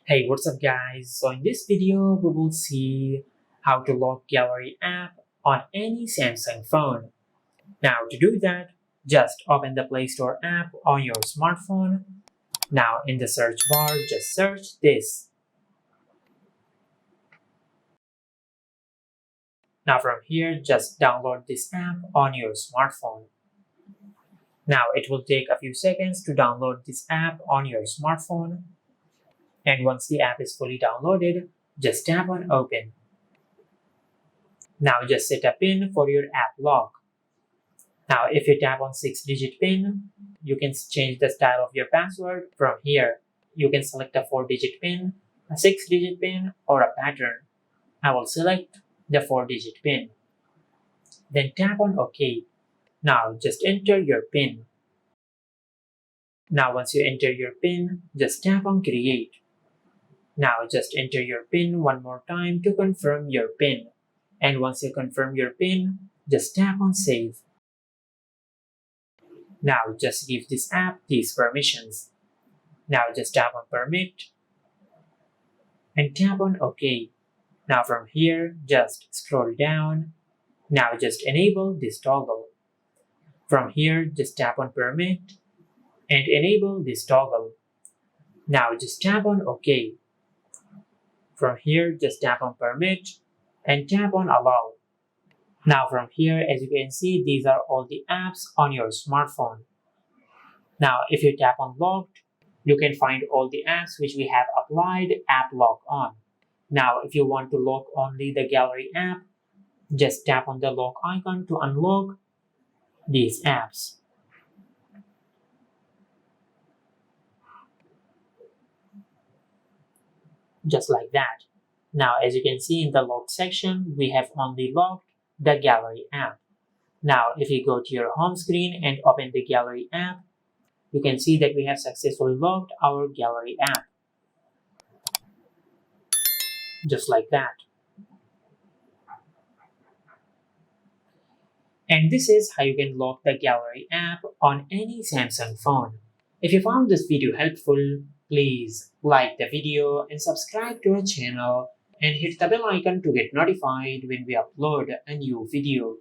Hey, what's up guys? So in this video, we will see how to lock gallery app on any Samsung phone. Now to do that, just open the Play Store app on your smartphone. Now in the search bar, just search this. Now from here, just download this app on your smartphone. Now it will take a few seconds to download this app on your smartphone. And once the app is fully downloaded, just tap on open. Now just set a PIN for your app lock. Now if you tap on 6-digit PIN, you can change the style of your password from here. You can select a 4-digit PIN, a 6-digit PIN, or a pattern. I will select the 4-digit PIN. Then tap on OK. Now just enter your PIN. Now once you enter your PIN, just tap on create. Now just enter your PIN one more time to confirm your PIN. And once you confirm your PIN, just tap on save. Now just give this app these permissions. Now just tap on permit and tap on OK. Now from here, just scroll down. Now just enable this toggle. From here, just tap on permit and enable this toggle. Now just tap on OK. From here, just tap on permit and tap on allow. Now from here, as you can see, these are all the apps on your smartphone. Now if you tap on locked, you can find all the apps which we have applied app lock on. Now if you want to lock only the gallery app, just tap on the lock icon to unlock these apps. Just like that. Now as you can see in the locked section, we have only locked the gallery app. Now if you go to your home screen and open the gallery app, you can see that we have successfully locked our gallery app. Just like that. And this is how you can lock the gallery app on any Samsung phone. If you found this video helpful, please like the video and subscribe to our channel and hit the bell icon to get notified when we upload a new video.